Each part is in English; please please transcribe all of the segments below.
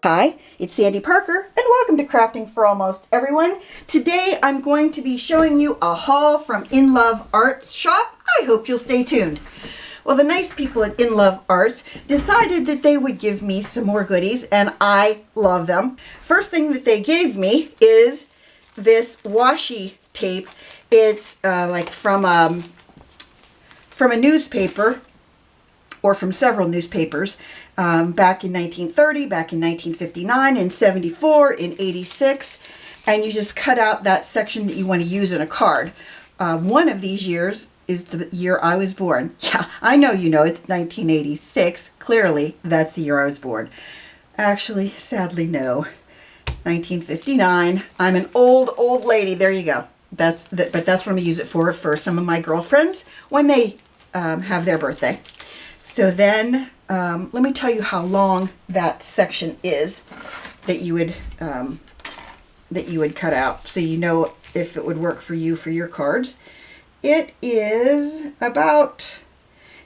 Hi, it's Sandy Parker and welcome to Crafting for Almost Everyone. Today I'm going to be showing you a haul from InLoveArts shop. I hope you'll stay tuned. Well, the nice people at InLoveArts decided that they would give me some more goodies and I love them. First thing that they gave me is this washi tape. It's like from a newspaper, or from several newspapers, back in 1930, back in 1959, in 74, in 86, and you just cut out that section that you want to use in a card. One of these years is the year I was born. Yeah, I know you know, it's 1986. Clearly, that's the year I was born. Actually, sadly, no. 1959. I'm an old lady. There you go. But that's what I'm going to use it for some of my girlfriends when they have their birthday. So then, let me tell you how long that section is that you would cut out, so you know if it would work for you for your cards. It is about,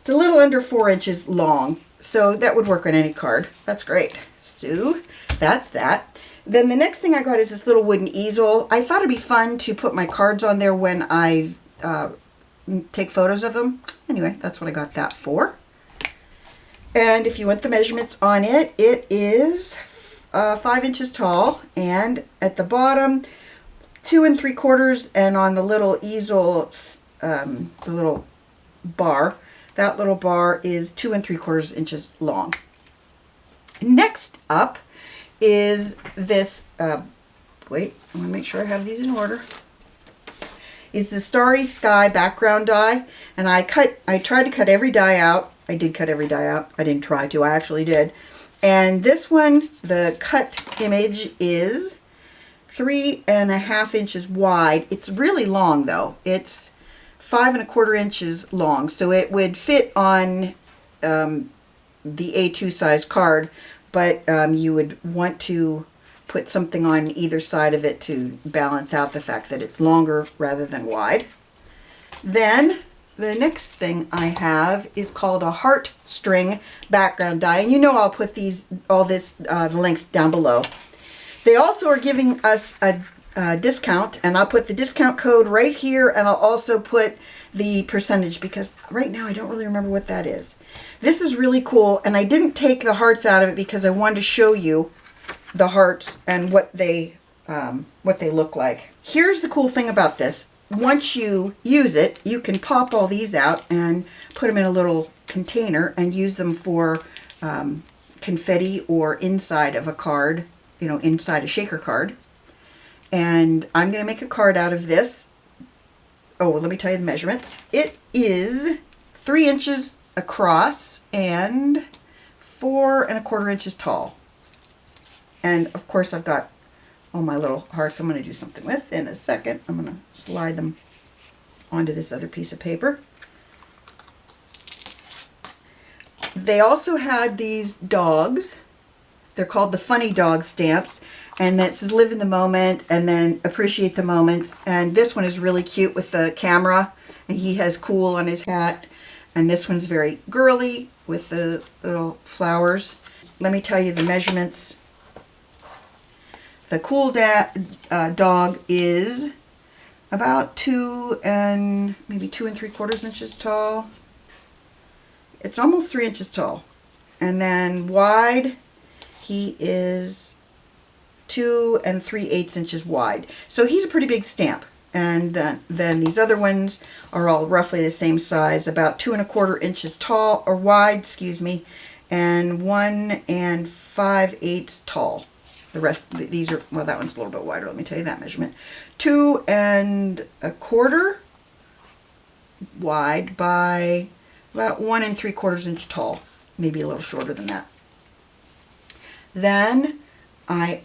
it's a little under 4 inches long, so that would work on any card. That's great. So that's that. Then the next thing I got is this little wooden easel. I thought it'd be fun to put my cards on there when I take photos of them. Anyway, that's what I got that for. And if you want the measurements on it, it is 5 inches tall, and at the bottom 2 3/4, and on the little easel, the little bar, that little bar is 2 3/4 inches long. Next up is this, wait, I want to make sure I have these in order. Is the Starry Sky background die, and I tried to cut every die out. I did cut every die out. I didn't try to, I actually did. And this one, the cut image is 3 1/2 inches wide. It's really long though. It's 5 1/4 inches long, so it would fit on the A2 size card, but you would want to put something on either side of it to balance out the fact that it's longer rather than wide. Then the next thing I have is called a heartstring background die, and you know I'll put the links down below. They also are giving us a discount, and I'll put the discount code right here, and I'll also put the percentage, because right now I don't really remember what that is. This is really cool, and I didn't take the hearts out of it because I wanted to show you the hearts and what they look like. Here's the cool thing about this. Once you use it, you can pop all these out and put them in a little container and use them for confetti or inside of a card, you know, inside a shaker card. And I'm going to make a card out of this. Oh, well, let me tell you the measurements. It is 3 inches across and 4 1/4 inches tall. And of course I've got all my little hearts I'm going to do something with in a second. I'm going to slide them onto this other piece of paper. They also had these dogs. They're called the Funny Dog stamps, and that says live in the moment and then appreciate the moments. And this one is really cute with the camera, and he has cool on his hat. And this one's very girly with the little flowers. Let me tell you the measurements. The cool dog is about 2 3/4 inches tall. It's almost 3 inches tall. And then wide, he is 2 3/8 inches wide. So he's a pretty big stamp. And then these other ones are all roughly the same size, about 2 1/4 inches tall, or wide, excuse me, and 1 5/8 tall. The rest, these are, well, that one's a little bit wider. Let me tell you that measurement. 2 1/4 wide by about 1 3/4 inch tall. Maybe a little shorter than that. Then I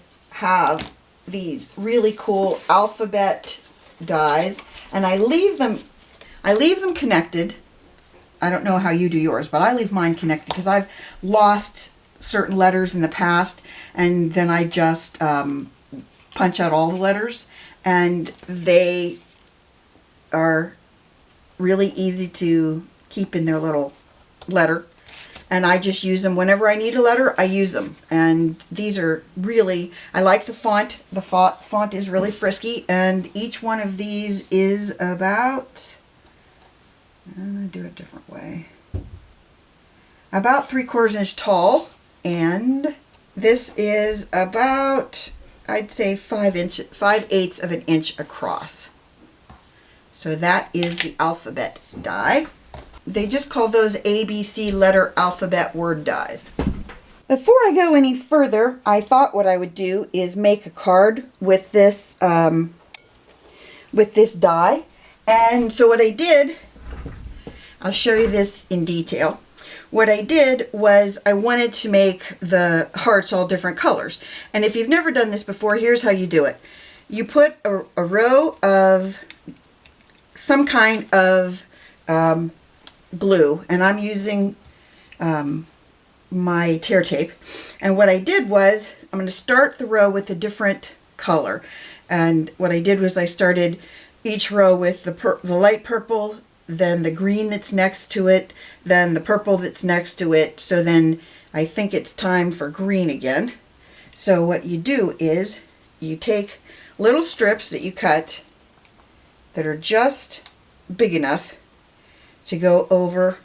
have these really cool alphabet dies, and I leave them connected. I don't know how you do yours, but I leave mine connected because I've lost certain letters in the past, and then I just punch out all the letters, and they are really easy to keep in their little letter. and I just use them whenever I need a letter. I use them, and these are really, I like the font. The font is really frisky, and each one of these is about, I'm going to do it a different way, about 3/4 inch tall, and this is about, I'd say 5/8 of an inch across. So that is the alphabet die. They just call those ABC letter alphabet word dies. Before I go any further, I thought what I would do is make a card with this die. And so what I did, I'll show you this in detail. What I did was I wanted to make the hearts all different colors. And if you've never done this before, here's how you do it. You put a row of some kind of glue, and I'm using my tear tape. And what I did was, I'm going to start the row with a different color. And what I did was I started each row with the light purple, then the green that's next to it, then the purple that's next to it. So then I think it's time for green again. So what you do is you take little strips that you cut that are just big enough to go over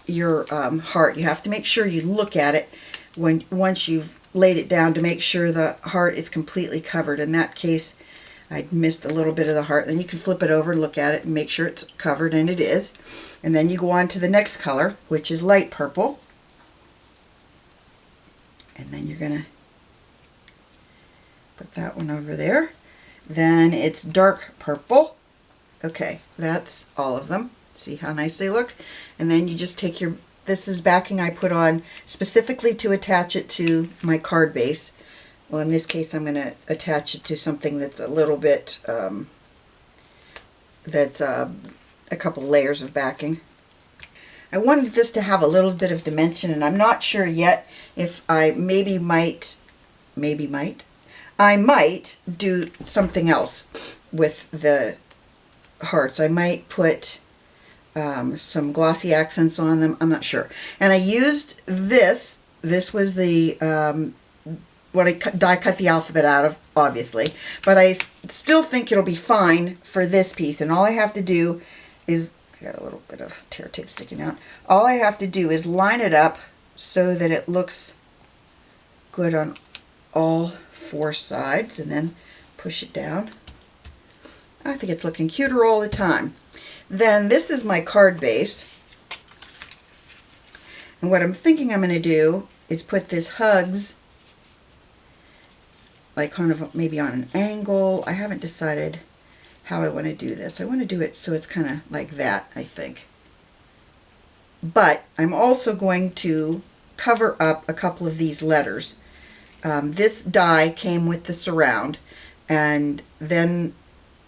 your heart. You have to make sure you look at it once you've laid it down to make sure the heart is completely covered. In that case, I missed a little bit of the heart. Then you can flip it over and look at it and make sure it's covered, and it is. And then you go on to the next color, which is light purple. And then you're going to put that one over there. Then it's dark purple. Okay, that's all of them. See how nice they look? And then you just take your, this is backing I put on specifically to attach it to my card base. Well, in this case, I'm going to attach it to something that's a little bit, that's a couple layers of backing. I wanted this to have a little bit of dimension, and I'm not sure yet if I I might do something else with the hearts. I might put some glossy accents on them. I'm not sure. And I used this. This was the what I die cut the alphabet out of, obviously. But I still think it'll be fine for this piece. And all I have to do is, I got a little bit of tear tape sticking out. All I have to do is line it up so that it looks good on all four sides, and then push it down. I think it's looking cuter all the time. Then this is my card base. And what I'm thinking I'm going to do is put this hugs like kind of maybe on an angle. I haven't decided how I want to do this. I want to do it so it's kind of like that, I think. But I'm also going to cover up a couple of these letters. This die came with the surround, and then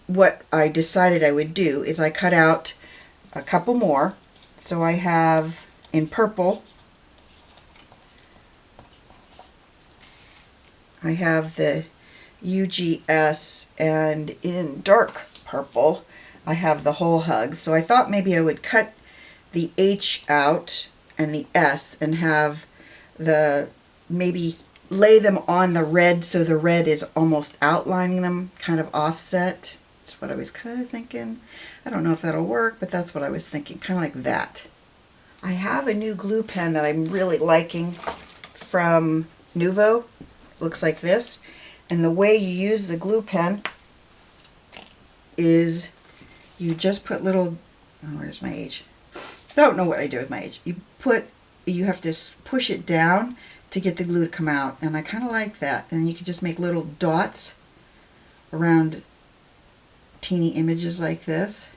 what I decided I would do is I cut out a couple more. So I have in purple, I have the UGS, and in dark purple I have the whole hug. So I thought maybe I would cut the H out and the S and have the, maybe lay them on the red so the red is almost outlining them, kind of offset. That's what I was kind of thinking. I don't know if that'll work, but that's what I was thinking, kind of like that. I have a new glue pen that I'm really liking from Nuvo. It looks like this. And the way you use the glue pen is you just put little, oh, where's my H? Don't know what I do with my H. You have to push it down to get the glue to come out, and I kind of like that. And you can just make little dots around teeny images like this.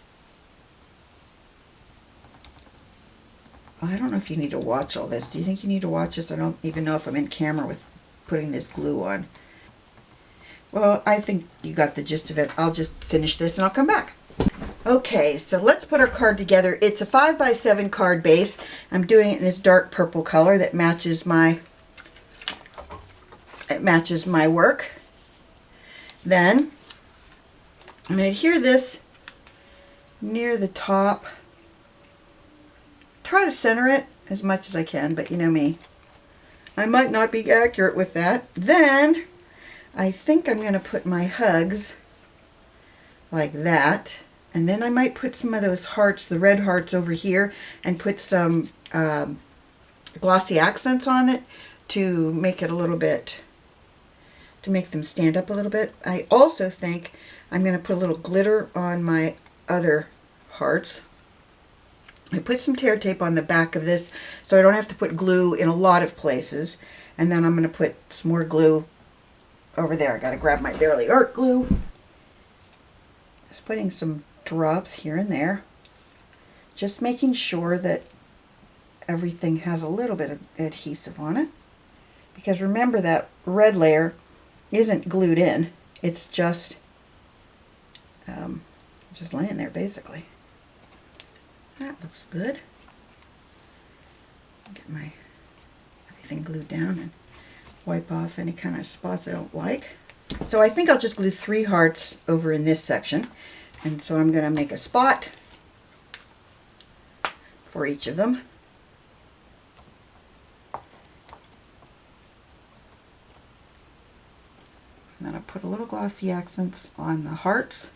I don't know if you need to watch all this. Do you think you need to watch this? I don't even know if I'm in camera with putting this glue on. Well, I think you got the gist of it. I'll just finish this and I'll come back. Okay, so let's put our card together. It's a 5x7 card base. I'm doing it in this dark purple color that matches my work. Then I'm going to adhere this near the top. Try to center it. as much as I can, but you know me. I might not be accurate with that. Then I think I'm going to put my hugs like that. And then I might put some of those hearts, the red hearts over here, and put some glossy accents on it to make it a little bit, to make them stand up a little bit. I also think I'm going to put a little glitter on my other hearts. I put some tear tape on the back of this so I don't have to put glue in a lot of places. And then I'm going to put some more glue over there. I got to grab my Barely Art glue. Just putting some drops here and there. Just making sure that everything has a little bit of adhesive on it. Because remember, that red layer isn't glued in. It's just laying there basically. That looks good. Get everything glued down and wipe off any kind of spots I don't like. So I think I'll just glue 3 hearts over in this section. And so I'm going to make a spot for each of them. And then I'll put a little glossy accents on the hearts.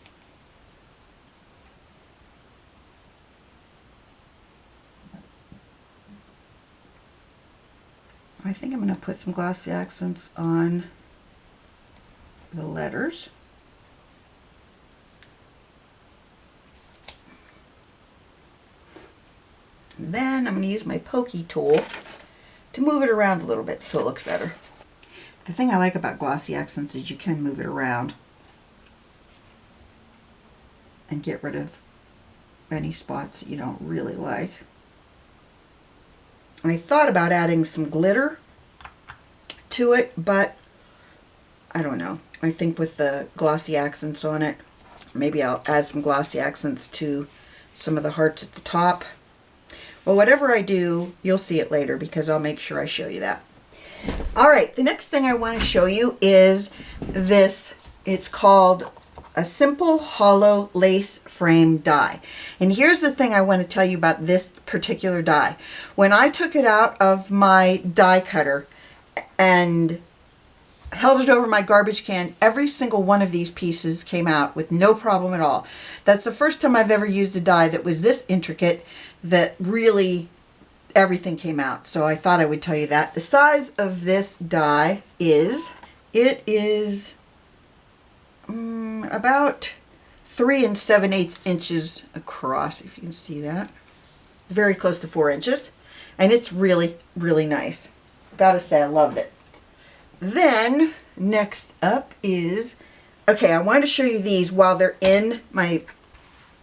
I think I'm going to put some glossy accents on the letters. And then I'm going to use my pokey tool to move it around a little bit so it looks better. The thing I like about glossy accents is you can move it around and get rid of any spots that you don't really like. I thought about adding some glitter to it, but I don't know. I think with the glossy accents on it, maybe I'll add some glossy accents to some of the hearts at the top. Well, whatever I do, you'll see it later because I'll make sure I show you that. All right, the next thing I want to show you is this. It's called a simple hollow lace frame die. And here's the thing I want to tell you about this particular die. When I took it out of my die cutter and held it over my garbage can, every single one of these pieces came out with no problem at all. That's the first time I've ever used a die that was this intricate, that really everything came out. So I thought I would tell you that. The size of this die is, it is about 3 7/8 inches across, if you can see that. Very close to 4 inches. And it's really, really nice. Gotta say, I loved it. Then, next up is, okay, I wanted to show you these while they're in my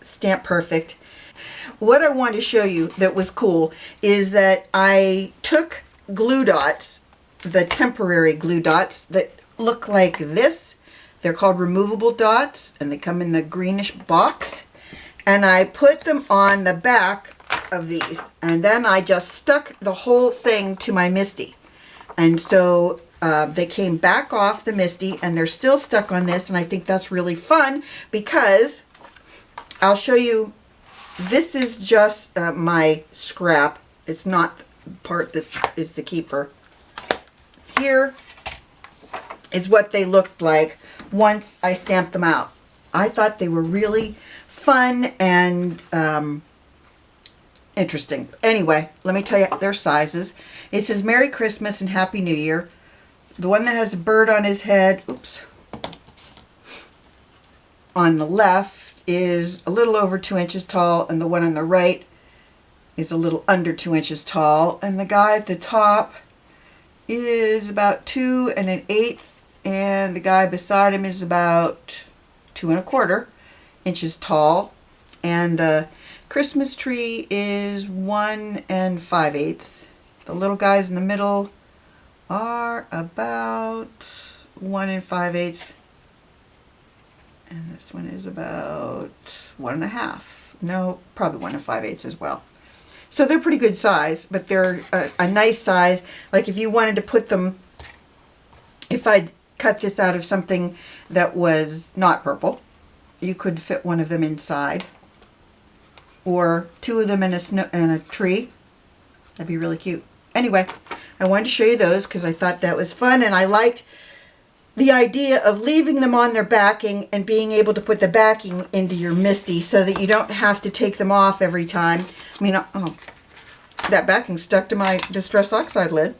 Stamp Perfect. What I wanted to show you that was cool is that I took glue dots, the temporary glue dots that look like this. They're called removable dots, and they come in the greenish box. And I put them on the back of these, and then I just stuck the whole thing to my MISTI. And so they came back off the MISTI, and they're still stuck on this, and I think that's really fun because I'll show you. This is just my scrap. It's not the part that is the keeper. Here is what they looked like once I stamped them out. I thought they were really fun and interesting. Anyway, let me tell you their sizes. It says Merry Christmas and Happy New Year. The one that has a bird on his head, oops, on the left is a little over 2 inches tall, and the one on the right is a little under 2 inches tall, and the guy at the top is about 2 1/8, and the guy beside him is about 2 1/4 inches tall, and the Christmas tree is 1 5/8. The little guys in the middle are about 1 5/8. And this one is about 1 1/2. No, probably 1 5/8 as well. So they're pretty good size, but they're a nice size. Like if you wanted to put them, if I'd cut this out of something that was not purple, you could fit one of them inside. Or 2 of them in a tree. That'd be really cute. Anyway, I wanted to show you those because I thought that was fun, and I liked the idea of leaving them on their backing and being able to put the backing into your MISTI so that you don't have to take them off every time. I mean, oh, that backing stuck to my Distress Oxide lid.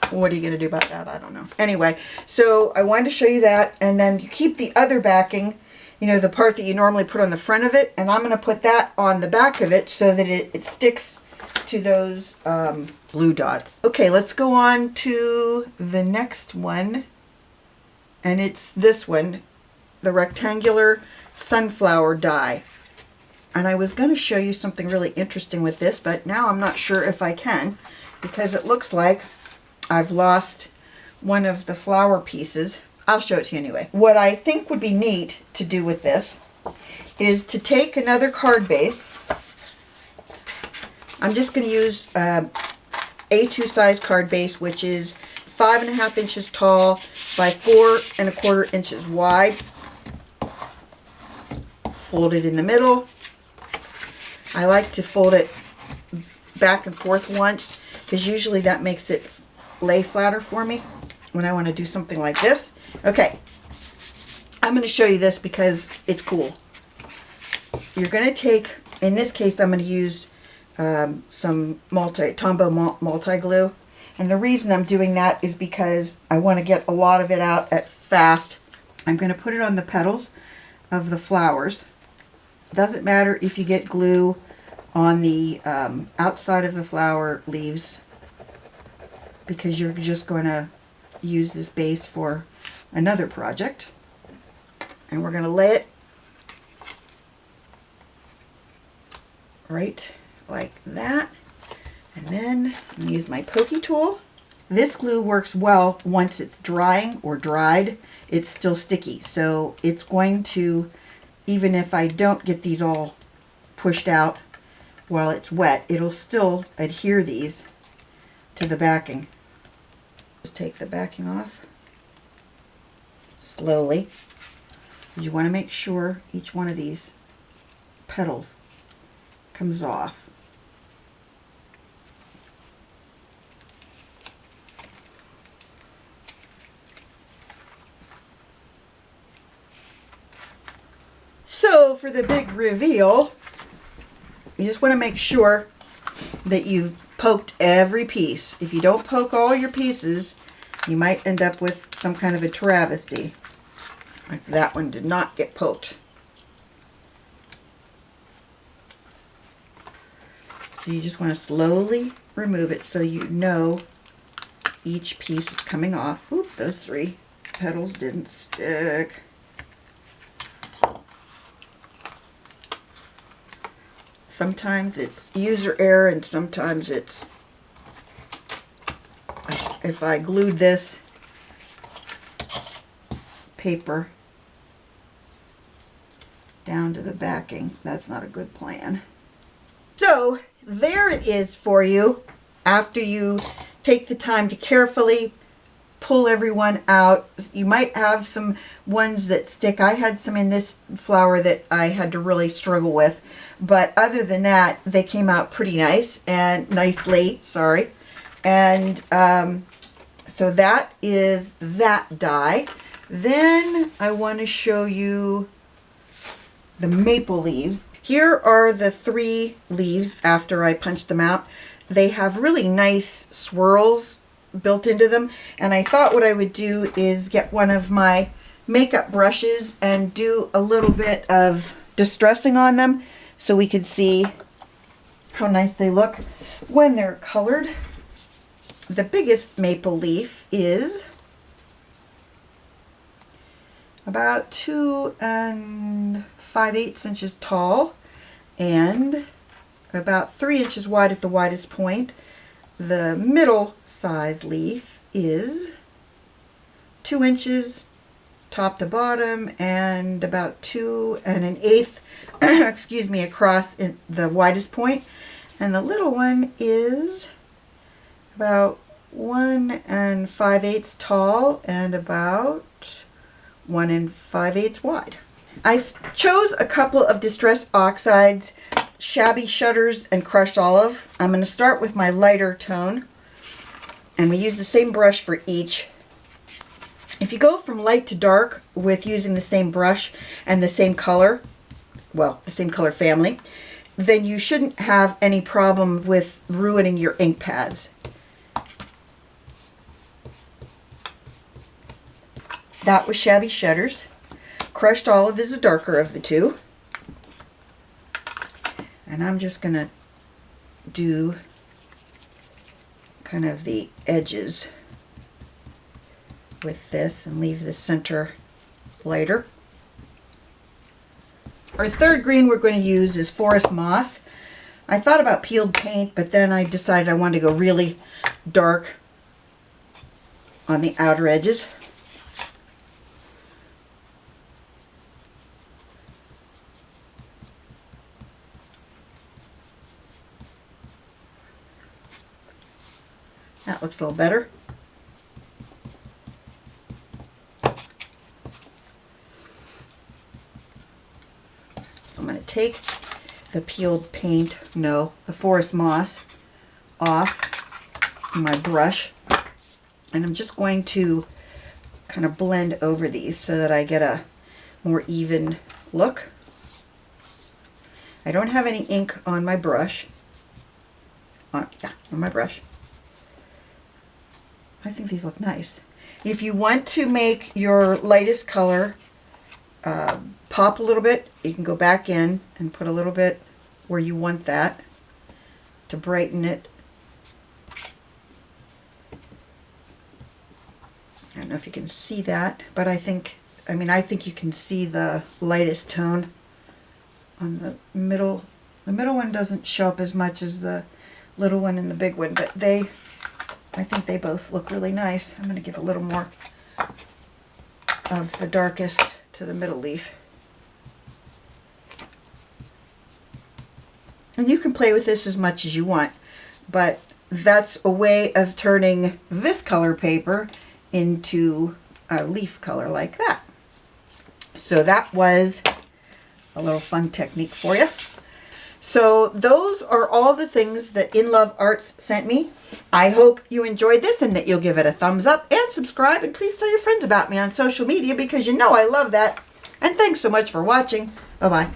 What are you going to do about that? I don't know. Anyway, so I wanted to show you that, and then you keep the other backing, you know, the part that you normally put on the front of it, and I'm going to put that on the back of it so that it sticks to those blue dots. Okay, let's go on to the next one. And it's this one, the rectangular sunflower die. And I was going to show you something really interesting with this, but now I'm not sure if I can, because it looks like I've lost one of the flower pieces. I'll show it to you anyway. What I think would be neat to do with this is to take another card base. I'm just going to use A2 size card base, which is 5.5 inches tall by 4.25 inches wide. Fold it in the middle. I like to fold it back and forth once because usually that makes it lay flatter for me when I want to do something like this. Okay, I'm going to show you this because it's cool. You're going to take, in this case I'm going to use some Tombow multi-glue. And the reason I'm doing that is because I want to get a lot of it out at fast. I'm going to put it on the petals of the flowers. Doesn't matter if you get glue on the outside of the flower leaves, because you're just going to use this base for another project. And we're going to lay it right like that. And then I'm going to use my pokey tool. This glue works well once it's drying or dried. It's still sticky. So it's going to, even if I don't get these all pushed out while it's wet, it'll still adhere these to the backing. Just take the backing off slowly. You want to make sure each one of these petals comes off. So for the big reveal, you just want to make sure that you've poked every piece. If you don't poke all your pieces, you might end up with some kind of a travesty. Like that one did not get poked. So you just want to slowly remove it so you know each piece is coming off. Oop, those 3 petals didn't stick. Sometimes it's user error and sometimes it's, if I glued this paper down to the backing, that's not a good plan. So there it is for you after you take the time to carefully pull everyone out. You might have some ones that stick. I had some in this flower that I had to really struggle with, but other than that, they came out pretty nice and nicely, sorry. And so that is that die. Then I want to show you the maple leaves. Here are the 3 leaves after I punched them out. They have really nice swirls built into them, and I thought what I would do is get one of my makeup brushes and do a little bit of distressing on them so we could see how nice they look when they're colored. The biggest maple leaf is about 2 5/8 inches tall and about 3 inches wide at the widest point. The middle size leaf is 2 inches top to bottom and about 2 1/8 excuse me, across in the widest point. And the little one is about 1 5/8 tall and about 1 5/8 wide. I chose a couple of Distress Oxides Shabby Shutters and Crushed Olive. I'm going to start with my lighter tone, and we use the same brush for each. If you go from light to dark with using the same brush and the same color, well, the same color family, then you shouldn't have any problem with ruining your ink pads. That was Shabby Shutters. Crushed Olive is the darker of the two. And I'm just going to do kind of the edges with this and leave the center lighter. Our third green we're going to use is Forest Moss. I thought about peeled paint, but then I decided I wanted to go really dark on the outer edges. That looks a little better. I'm going to take the peeled paint, no, the Forest Moss off my brush, and I'm just going to kind of blend over these so that I get a more even look. I don't have any ink on my brush. On my brush. I think these look nice. If you want to make your lightest color pop a little bit, you can go back in and put a little bit where you want that to brighten it. I don't know if you can see that, but I think you can see the lightest tone on the middle. The middle one doesn't show up as much as the little one and the big one, but I think they both look really nice. I'm going to give a little more of the darkest to the middle leaf. And you can play with this as much as you want, but that's a way of turning this color paper into a leaf color like that. So that was a little fun technique for you. So those are all the things that InLoveArts sent me. I hope you enjoyed this and that you'll give it a thumbs up and subscribe, and please tell your friends about me on social media because you know I love that. And thanks so much for watching. Bye-bye.